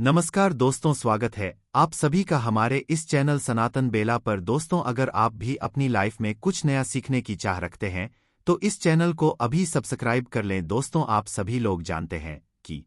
नमस्कार दोस्तों, स्वागत है आप सभी का हमारे इस चैनल सनातन बेला पर। दोस्तों, अगर आप भी अपनी लाइफ में कुछ नया सीखने की चाह रखते हैं तो इस चैनल को अभी सब्सक्राइब कर लें। दोस्तों, आप सभी लोग जानते हैं कि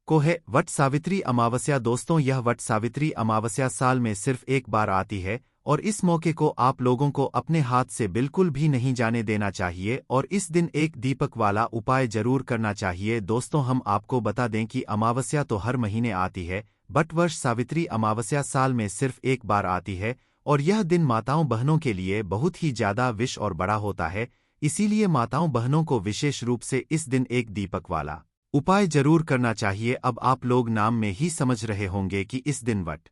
को है वट सावित्री अमावस्या। दोस्तों, यह वट सावित्री अमावस्या साल में सिर्फ एक बार आती है और इस मौके को आप लोगों को अपने हाथ से बिल्कुल भी नहीं जाने देना चाहिए और इस दिन एक दीपक वाला उपाय जरूर करना चाहिए। दोस्तों, हम आपको बता दें कि अमावस्या तो हर महीने आती है, बट वर्ष सावित्री अमावस्या साल में सिर्फ एक बार आती है और यह दिन माताओं बहनों के लिए बहुत ही ज्यादा विश और बड़ा होता है। इसीलिए माताओं बहनों को विशेष रूप से इस दिन एक दीपक वाला उपाय जरूर करना चाहिए। अब आप लोग नाम में ही समझ रहे होंगे कि इस दिन वट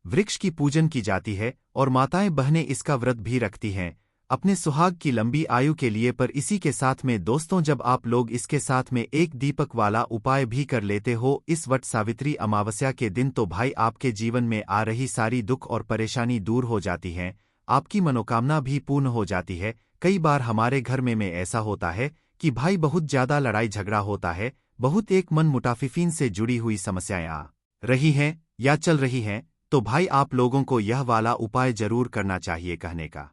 वृक्ष की पूजन की जाती है और माताएं बहनें इसका व्रत भी रखती हैं अपने सुहाग की लंबी आयु के लिए। पर इसी के साथ में दोस्तों, जब आप लोग इसके साथ में एक दीपक वाला उपाय भी कर लेते हो इस वट सावित्री अमावस्या के दिन, तो भाई आपके जीवन में आ रही सारी दुख और परेशानी दूर हो जाती हैं, आपकी मनोकामना भी पूर्ण हो जाती है। कई बार हमारे घर में ऐसा होता है कि भाई बहुत ज्यादा लड़ाई झगड़ा होता है, बहुत एक मन मुटाफिफीन से जुड़ी हुई समस्याएं आ रही हैं या चल रही हैं, तो भाई आप लोगों को यह वाला उपाय जरूर करना चाहिए। कहने का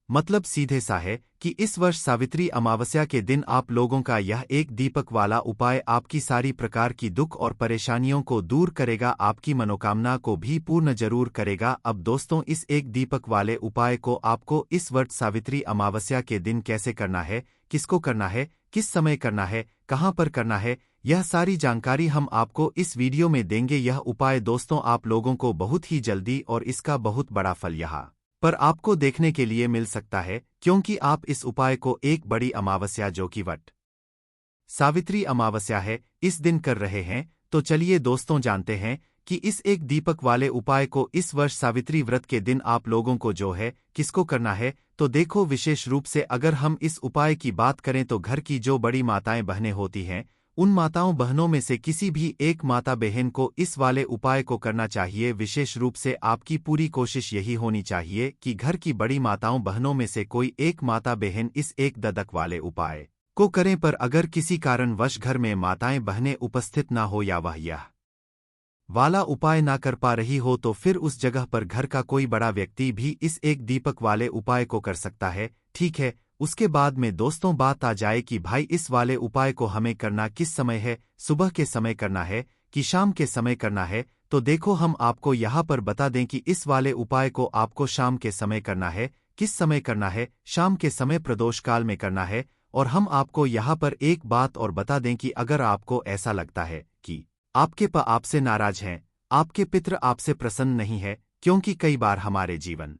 मतलब सीधे सा है कि इस वर्ष सावित्री अमावस्या के दिन आप लोगों का यह एक दीपक वाला उपाय आपकी सारी प्रकार की दुख और परेशानियों को दूर करेगा, आपकी मनोकामना को भी पूर्ण जरूर करेगा। अब दोस्तों, इस एक दीपक वाले उपाय को आपको इस वर्ष सावित्री अमावस्या के दिन कैसे करना है, किसको करना है, किस समय करना है, कहां पर करना है, यह सारी जानकारी हम आपको इस वीडियो में देंगे। यह उपाय दोस्तों आप लोगों को बहुत ही जल्दी और इसका बहुत बड़ा फल यहाँ पर आपको देखने के लिए मिल सकता है, क्योंकि आप इस उपाय को एक बड़ी अमावस्या जो कि वट सावित्री अमावस्या है इस दिन कर रहे हैं। तो चलिए दोस्तों जानते हैं कि इस एक दीपक वाले उपाय को इस वर्ष सावित्री व्रत के दिन आप लोगों को जो है किसको करना है। तो देखो, विशेष रूप से अगर हम इस उपाय की बात करें तो घर की जो बड़ी माताएं बहनें होती हैं उन माताओं बहनों में से किसी भी एक माता बहन को इस वाले उपाय को करना चाहिए। विशेष रूप से आपकी पूरी कोशिश यही होनी चाहिए कि घर की बड़ी माताओं बहनों में से कोई एक माता बहन इस एक ददक वाले उपाय को करें। पर अगर किसी कारणवश घर में माताएं बहनें उपस्थित ना हो या वह यह वाला उपाय ना कर पा रही हो तो फिर उस जगह पर घर का कोई बड़ा व्यक्ति भी इस एक दीपक वाले उपाय को कर सकता है, ठीक है। उसके बाद में दोस्तों बात आ जाए कि भाई इस वाले उपाय को हमें करना किस समय है, सुबह के समय करना है कि शाम के समय करना है। तो देखो, हम आपको यहाँ पर बता दें कि इस वाले उपाय को आपको शाम के समय करना है। किस समय करना है? शाम के समय प्रदोष काल में करना है। और हम आपको यहाँ पर एक बात और बता दें कि अगर आपको ऐसा लगता है कि आपके आपसे नाराज हैं, आपके पितृ आपसे प्रसन्न नहीं है, क्योंकि कई बार हमारे जीवन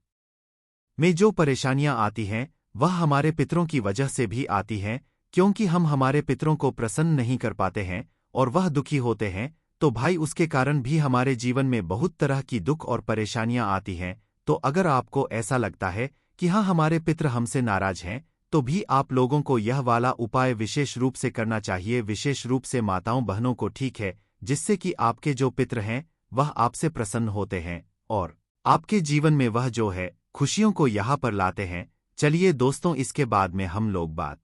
में जो परेशानियां आती हैं वह हमारे पितरों की वजह से भी आती हैं, क्योंकि हम हमारे पितरों को प्रसन्न नहीं कर पाते हैं और वह दुखी होते हैं, तो भाई उसके कारण भी हमारे जीवन में बहुत तरह की दुख और परेशानियां आती हैं। तो अगर आपको ऐसा लगता है कि हाँ हमारे पितर हमसे नाराज हैं, तो भी आप लोगों को यह वाला उपाय विशेष रूप से करना चाहिए, विशेष रूप से माताओं बहनों को, ठीक है, जिससे कि आपके जो पितर हैं वह आपसे प्रसन्न होते हैं और आपके जीवन में वह जो है खुशियों को यहाँ पर लाते हैं। चलिए दोस्तों, इसके बाद में हम लोग बात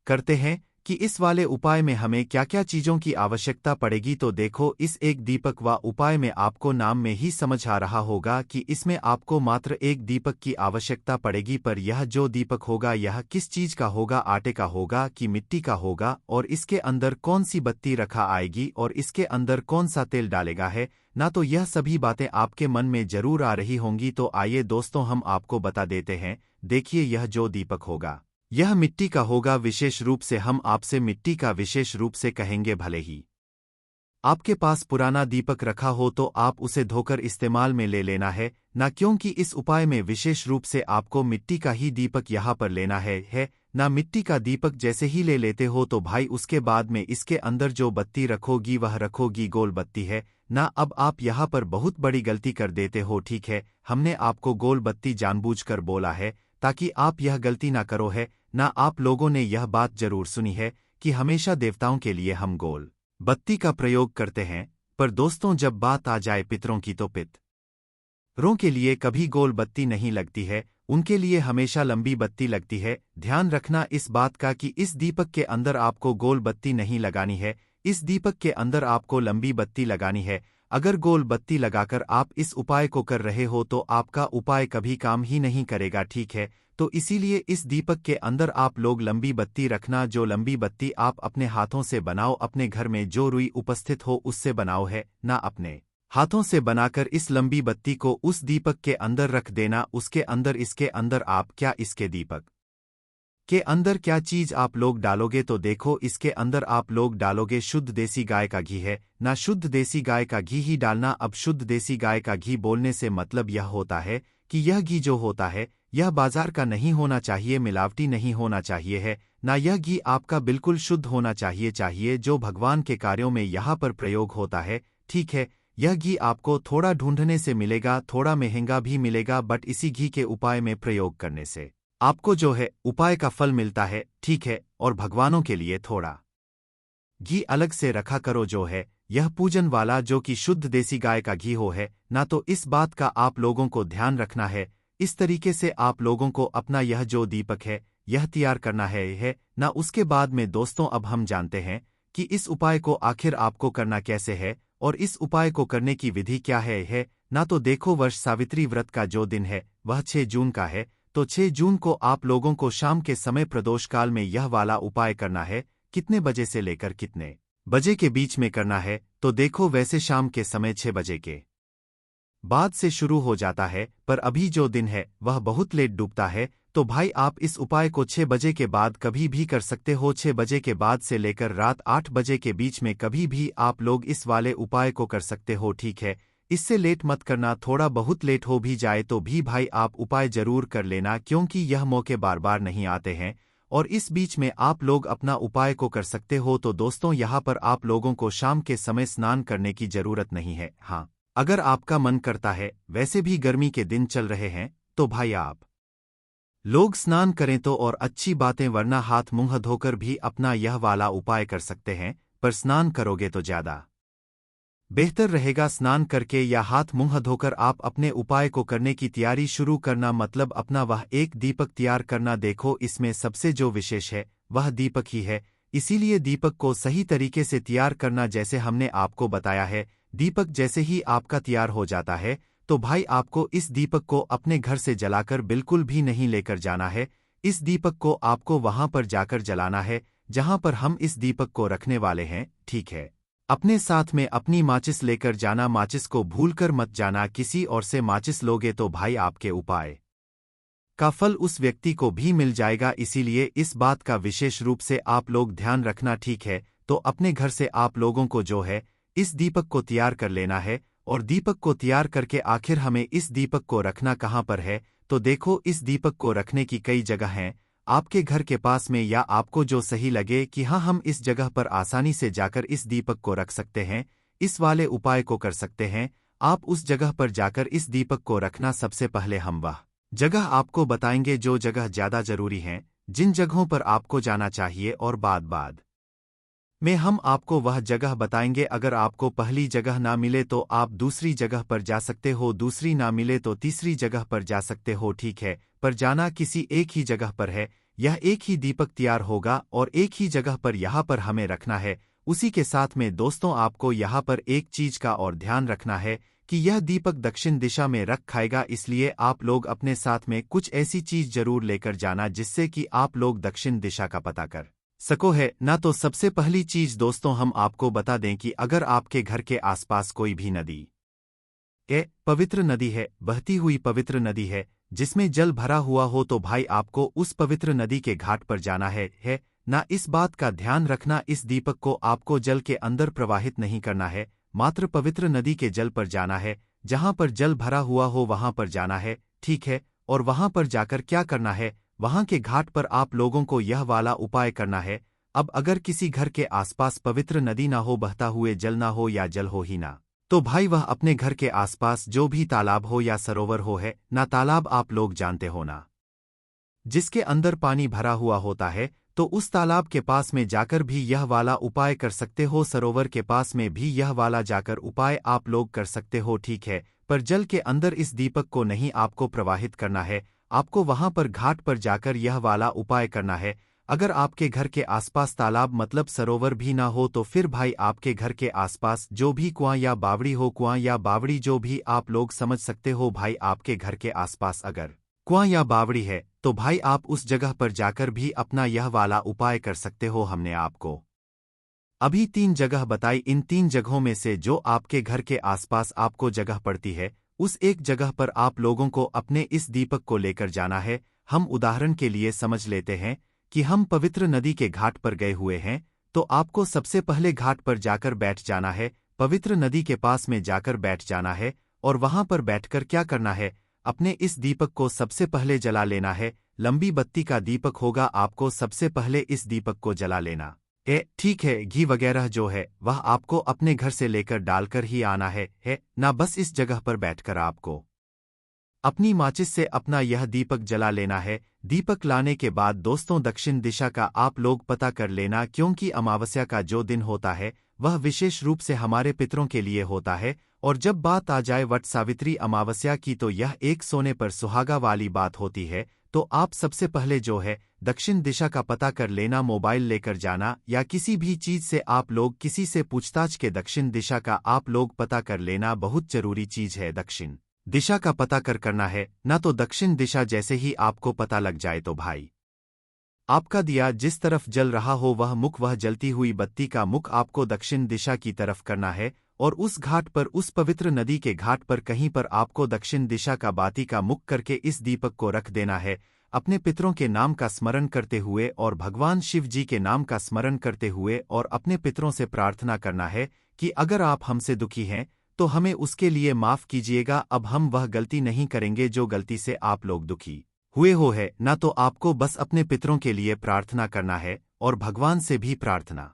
करते हैं कि इस वाले उपाय में हमें क्या क्या चीजों की आवश्यकता पड़ेगी। तो देखो, इस एक दीपक व उपाय में आपको नाम में ही समझ आ रहा होगा कि इसमें आपको मात्र एक दीपक की आवश्यकता पड़ेगी। पर यह जो दीपक होगा यह किस चीज का होगा, आटे का होगा कि मिट्टी का होगा, और इसके अंदर कौन सी बत्ती रखा आएगी और इसके अंदर कौन सा तेल डालेगा है ना। तो यह सभी बातें आपके मन में जरूर आ रही होंगी। तो आइए दोस्तों हम आपको बता देते हैं। देखिए, यह जो दीपक होगा यह मिट्टी का होगा। विशेष रूप से हम आपसे मिट्टी का विशेष रूप से कहेंगे। भले ही आपके पास पुराना दीपक रखा हो तो आप उसे धोकर इस्तेमाल में ले लेना है ना, क्योंकि इस उपाय में विशेष रूप से आपको मिट्टी का ही दीपक यहाँ पर लेना है ना। मिट्टी का दीपक जैसे ही ले लेते हो तो भाई उसके बाद में इसके अंदर जो बत्ती रखोगी वह रखोगी गोल बत्ती है ना। अब आप यहाँ पर बहुत बड़ी गलती कर देते हो, ठीक है। हमने आपको गोल बत्ती जानबूझकर बोला है ताकि आप यह गलती ना करो है ना। आप लोगों ने यह बात जरूर सुनी है कि हमेशा देवताओं के लिए हम गोल बत्ती का प्रयोग करते हैं, पर दोस्तों जब बात आ जाए पितरों की तो पितरों के लिए कभी गोल बत्ती नहीं लगती है, उनके लिए हमेशा लंबी बत्ती लगती है। ध्यान रखना इस बात का कि इस दीपक के अंदर आपको गोल बत्ती नहीं लगानी है, इस दीपक के अंदर आपको लंबी बत्ती लगानी है। अगर गोल बत्ती लगाकर आप इस उपाय को कर रहे हो तो आपका उपाय कभी काम ही नहीं करेगा, ठीक है। तो इसीलिए इस दीपक के अंदर आप लोग लंबी बत्ती रखना। जो लंबी बत्ती आप अपने हाथों से बनाओ, अपने घर में जो रुई उपस्थित हो उससे बनाओ है ना, अपने हाथों से बनाकर इस लंबी बत्ती को उस दीपक के अंदर रख देना। इसके अंदर आप क्या, इसके दीपक के अंदर क्या चीज आप लोग डालोगे तो देखो, इसके अंदर आप लोग डालोगे शुद्ध देसी गाय का घी है ना, शुद्ध देसी गाय का घी ही डालना। अब शुद्ध देसी गाय का घी बोलने से मतलब यह होता है कि यह घी जो होता है यह बाजार का नहीं होना चाहिए, मिलावटी नहीं होना चाहिए है ना, यह घी आपका बिल्कुल शुद्ध होना चाहिए जो भगवान के कार्यों में यहाँ पर प्रयोग होता है, ठीक है। यह घी आपको थोड़ा ढूंढने से मिलेगा, थोड़ा महंगा भी मिलेगा, बट इसी घी के उपाय में प्रयोग करने से आपको जो है उपाय का फल मिलता है, ठीक है। और भगवानों के लिए थोड़ा घी अलग से रखा करो, जो है यह पूजन वाला, जो कि शुद्ध देसी गाय का घी हो है ना। तो इस बात का आप लोगों को ध्यान रखना है। इस तरीके से आप लोगों को अपना यह जो दीपक है यह तैयार करना है ना। उसके बाद में दोस्तों अब हम जानते हैं कि इस उपाय को आखिर आपको करना कैसे है और इस उपाय को करने की विधि क्या है ना। तो देखो, वर्ष सावित्री व्रत का जो दिन है वह 6 जून का है। तो 6 जून को आप लोगों को शाम के समय प्रदोष काल में यह वाला उपाय करना है। कितने बजे से लेकर कितने बजे के बीच में करना है तो देखो, वैसे शाम के समय 6 बजे के बाद से शुरू हो जाता है, पर अभी जो दिन है वह बहुत लेट डूबता है। तो भाई आप इस उपाय को 6 बजे के बाद कभी भी कर सकते हो। 6 बजे के बाद से लेकर रात 8 बजे के बीच में कभी भी आप लोग इस वाले उपाय को कर सकते हो, ठीक है। इससे लेट मत करना, थोड़ा बहुत लेट हो भी जाए तो भी भाई आप उपाय जरूर कर लेना, क्योंकि यह मौके बार बार नहीं आते हैं और इस बीच में आप लोग अपना उपाय को कर सकते हो। तो दोस्तों यहाँ पर आप लोगों को शाम के समय स्नान करने की जरूरत नहीं है। हाँ, अगर आपका मन करता है, वैसे भी गर्मी के दिन चल रहे हैं, तो भाई आप लोग स्नान करें तो और अच्छी बातें, वरना हाथ मुंह धोकर भी अपना यह वाला उपाय कर सकते हैं। पर स्नान करोगे तो ज्यादा बेहतर रहेगा। स्नान करके या हाथ मुंह धोकर आप अपने उपाय को करने की तैयारी शुरू करना, मतलब अपना वह एक दीपक तैयार करना। देखो, इसमें सबसे जो विशेष है वह दीपक ही है, इसीलिए दीपक को सही तरीके से तैयार करना, जैसे हमने आपको बताया है। दीपक जैसे ही आपका तैयार हो जाता है तो भाई आपको इस दीपक को अपने घर से जलाकर बिल्कुल भी नहीं लेकर जाना है। इस दीपक को आपको वहां पर जाकर जलाना है जहां पर हम इस दीपक को रखने वाले हैं, ठीक है। अपने साथ में अपनी माचिस लेकर जाना, माचिस को भूलकर मत जाना। किसी और से माचिस लोगे तो भाई आपके उपाय का फल उस व्यक्ति को भी मिल जाएगा, इसीलिए इस बात का विशेष रूप से आप लोग ध्यान रखना, ठीक है। तो अपने घर से आप लोगों को जो है इस दीपक को तैयार कर लेना है और दीपक को तैयार करके आखिर हमें इस दीपक को रखना कहाँ पर है तो देखो, इस दीपक को रखने की कई जगह हैं आपके घर के पास में, या आपको जो सही लगे कि हाँ हम इस जगह पर आसानी से जाकर इस दीपक को रख सकते हैं, इस वाले उपाय को कर सकते हैं। आप उस जगह पर जाकर इस दीपक को रखना। सबसे पहले हम वह जगह आपको बताएंगे जो जगह ज्यादा जरूरी हैं, जिन जगहों पर आपको जाना चाहिए, और बाद में हम आपको वह जगह बताएंगे। अगर आपको पहली जगह ना मिले तो आप दूसरी जगह पर जा सकते हो, दूसरी ना मिले तो तीसरी जगह पर जा सकते हो, ठीक है। पर जाना किसी एक ही जगह पर है, यह एक ही दीपक तैयार होगा और एक ही जगह पर यहाँ पर हमें रखना है। उसी के साथ में दोस्तों आपको यहाँ पर एक चीज का और ध्यान रखना है कि यह दीपक दक्षिण दिशा में रख खाएगा, इसलिए आप लोग अपने साथ में कुछ ऐसी चीज जरूर लेकर जाना जिससे कि आप लोग दक्षिण दिशा का पता कर सको है ना। तो सबसे पहली चीज दोस्तों हम आपको बता दें कि अगर आपके घर के आसपास कोई भी नदी पवित्र नदी है, बहती हुई पवित्र नदी है जिसमें जल भरा हुआ हो, तो भाई आपको उस पवित्र नदी के घाट पर जाना है ना। इस बात का ध्यान रखना, इस दीपक को आपको जल के अंदर प्रवाहित नहीं करना है, मात्र पवित्र नदी के जल पर जाना है। जहां पर जल भरा हुआ हो वहां पर जाना है, ठीक है। और वहां पर जाकर क्या करना है, वहां के घाट पर आप लोगों को यह वाला उपाय करना है। अब अगर किसी घर के आसपास पवित्र नदी ना हो, बहता हुए जल ना हो या जल हो ही ना, तो भाई वह अपने घर के आसपास जो भी तालाब हो या सरोवर हो है ना, तालाब आप लोग जानते हो ना, जिसके अंदर पानी भरा हुआ होता है, तो उस तालाब के पास में जाकर भी यह वाला उपाय कर सकते हो। सरोवर के पास में भी यह वाला जाकर उपाय आप लोग कर सकते हो, ठीक है। पर जल के अंदर इस दीपक को नहीं आपको प्रवाहित करना है, आपको वहां पर घाट पर जाकर यह वाला उपाय करना है। अगर आपके घर के आसपास तालाब मतलब सरोवर भी ना हो तो फिर भाई आपके घर के आसपास जो भी कुआं या बावड़ी हो, कुआं या बावड़ी जो भी आप लोग समझ सकते हो भाई, आपके घर के आसपास अगर कुआं या बावड़ी है तो भाई आप उस जगह पर जाकर भी अपना यह वाला उपाय कर सकते हो। हमने आपको अभी 3 जगह बताई, इन 3 जगहों में से जो आपके घर के आसपास आपको जगह पड़ती है उस एक जगह पर आप लोगों को अपने इस दीपक को लेकर जाना है। हम उदाहरण के लिए समझ लेते हैं कि हम पवित्र नदी के घाट पर गए हुए हैं, तो आपको सबसे पहले घाट पर जाकर बैठ जाना है, पवित्र नदी के पास में जाकर बैठ जाना है और वहां पर बैठकर क्या करना है, अपने इस दीपक को सबसे पहले जला लेना है। लंबी बत्ती का दीपक होगा, आपको सबसे पहले इस दीपक को जला लेना ठीक है। घी वगैरह जो है वह आपको अपने घर से लेकर डालकर ही आना है ना। बस इस जगह पर बैठकर आपको अपनी माचिस से अपना यह दीपक जला लेना है। दीपक लाने के बाद दोस्तों दक्षिण दिशा का आप लोग पता कर लेना, क्योंकि अमावस्या का जो दिन होता है वह विशेष रूप से हमारे पितरों के लिए होता है। और जब बात आ जाए वट सावित्री अमावस्या की तो यह एक सोने पर सुहागा वाली बात होती है। तो आप सबसे पहले जो है दक्षिण दिशा का पता कर लेना, मोबाइल लेकर जाना या किसी भी चीज से आप लोग किसी से पूछताछ के दक्षिण दिशा का आप लोग पता कर लेना, बहुत जरूरी चीज है। दक्षिण दिशा का पता करना है ना, तो दक्षिण दिशा जैसे ही आपको पता लग जाए तो भाई आपका दिया जिस तरफ जल रहा हो वह मुख, वह जलती हुई बत्ती का मुख आपको दक्षिण दिशा की तरफ करना है। और उस घाट पर, उस पवित्र नदी के घाट पर कहीं पर आपको दक्षिण दिशा का बाती का मुख करके इस दीपक को रख देना है, अपने पितरों के नाम का स्मरण करते हुए और भगवान शिव जी के नाम का स्मरण करते हुए, और अपने पितरों से प्रार्थना करना है कि अगर आप हमसे दुखी हैं तो हमें उसके लिए माफ कीजिएगा। अब हम वह गलती नहीं करेंगे जो गलती से आप लोग दुखी हुए हो है ना। तो आपको बस अपने पितरों के लिए प्रार्थना करना है और भगवान से भी प्रार्थना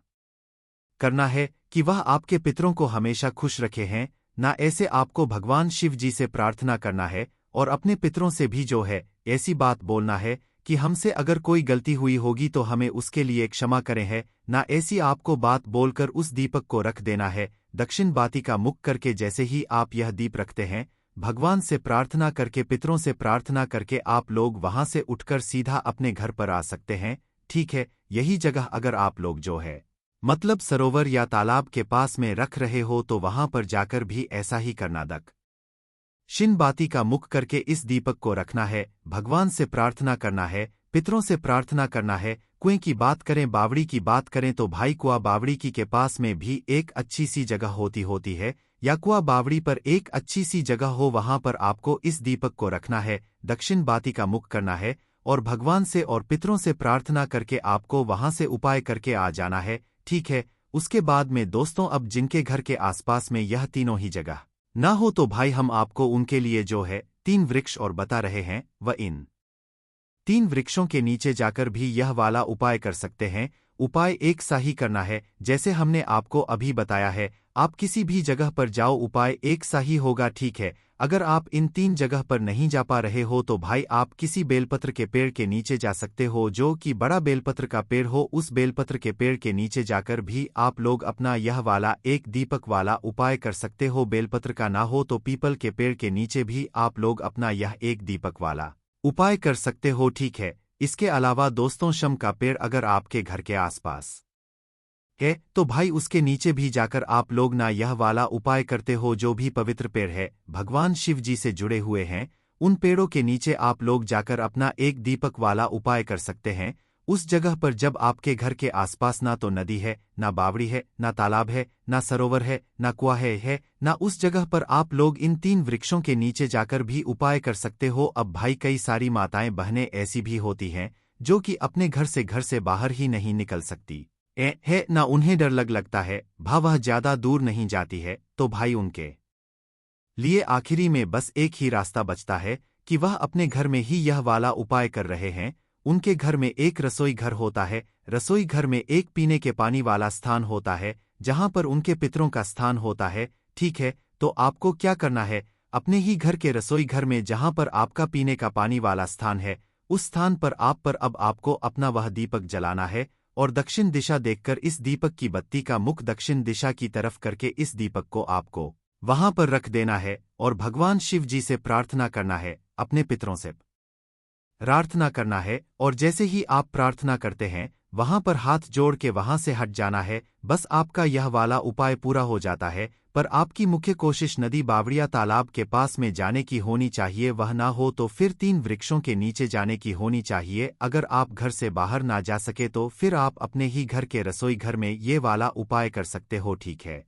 करना है कि वह आपके पितरों को हमेशा खुश रखे हैं ना। ऐसे आपको भगवान शिव जी से प्रार्थना करना है और अपने पितरों से भी जो है ऐसी बात बोलना है कि हमसे अगर कोई गलती हुई होगी तो हमें उसके लिए क्षमा करें है ना। ऐसी आपको बात बोलकर उस दीपक को रख देना है दक्षिण बाती का मुख करके। जैसे ही आप यह दीप रखते हैं, भगवान से प्रार्थना करके, पितरों से प्रार्थना करके आप लोग वहां से उठकर सीधा अपने घर पर आ सकते हैं। ठीक है, यही जगह अगर आप लोग जो है मतलब सरोवर या तालाब के पास में रख रहे हो तो वहां पर जाकर भी ऐसा ही करना। दक्षिण बाती का मुख करके इस दीपक को रखना है, भगवान से प्रार्थना करना है, पितरों से प्रार्थना करना है। कुएं की बात करें, बावड़ी की बात करें तो भाई कुआं बावड़ी की के पास में भी एक अच्छी सी जगह होती है, या कुआं बावड़ी पर एक अच्छी सी जगह हो, वहां पर आपको इस दीपक को रखना है, दक्षिण बाती का मुख करना है और भगवान से और पितरों से प्रार्थना करके आपको वहां से उपाय करके आ जाना है। ठीक है, उसके बाद में दोस्तों अब जिनके घर के आसपास में यह तीनों ही जगह ना हो तो भाई हम आपको उनके लिए जो है 3 वृक्ष और बता रहे हैं, वह इन 3 वृक्षों के नीचे जाकर भी यह वाला उपाय कर सकते हैं। उपाय एक सा ही करना है जैसे हमने आपको अभी बताया है। आप किसी भी जगह पर जाओ, उपाय एक सा ही होगा। ठीक है, अगर आप इन 3 जगह पर नहीं जा पा रहे हो तो भाई आप किसी बेलपत्र के पेड़ के नीचे जा सकते हो, जो कि बड़ा बेलपत्र का पेड़ हो। उस बेलपत्र के पेड़ के नीचे जाकर भी आप लोग अपना यह वाला एक दीपक वाला उपाय कर सकते हो। बेलपत्र का ना हो तो पीपल के पेड़ के नीचे भी आप लोग अपना यह एक दीपक वाला उपाय कर सकते हो। ठीक है, इसके अलावा दोस्तों शम का पेड़ अगर आपके घर के आसपास है तो भाई उसके नीचे भी जाकर आप लोग ना यह वाला उपाय करते हो। जो भी पवित्र पेड़ है भगवान शिव जी से जुड़े हुए हैं, उन पेड़ों के नीचे आप लोग जाकर अपना एक दीपक वाला उपाय कर सकते हैं। उस जगह पर जब आपके घर के आसपास ना तो नदी है, ना बावड़ी है, ना तालाब है, ना सरोवर है, ना कुआं है ना, उस जगह पर आप लोग इन 3 वृक्षों के नीचे जाकर भी उपाय कर सकते हो। अब भाई कई सारी माताएं बहनें ऐसी भी होती हैं जो कि अपने घर से बाहर ही नहीं निकल सकती है ना, उन्हें डर लगता है, वह ज्यादा दूर नहीं जाती है, तो भाई उनके लिए आखिरी में बस एक ही रास्ता बचता है कि वह अपने घर में ही यह वाला उपाय कर रहे हैं। उनके घर में एक रसोई घर होता है, रसोई घर में एक पीने के पानी वाला स्थान होता है जहां पर उनके पितरों का स्थान होता है। ठीक है, तो आपको क्या करना है, अपने ही घर के रसोई घर में जहां पर आपका पीने का पानी वाला स्थान है, उस स्थान पर अब आपको अपना वह दीपक जलाना है और दक्षिण दिशा देखकर इस दीपक की बत्ती का मुख दक्षिण दिशा की तरफ करके इस दीपक को आपको वहां पर रख देना है और भगवान शिव जी से प्रार्थना करना है, अपने पितरों से प्रार्थना करना है और जैसे ही आप प्रार्थना करते हैं वहां पर हाथ जोड़ के वहां से हट जाना है। बस आपका यह वाला उपाय पूरा हो जाता है। पर आपकी मुख्य कोशिश नदी बावड़िया तालाब के पास में जाने की होनी चाहिए। वह ना हो तो फिर 3 वृक्षों के नीचे जाने की होनी चाहिए। अगर आप घर से बाहर ना जा सके तो फिर आप अपने ही घर के रसोई घर में ये वाला उपाय कर सकते हो, ठीक है।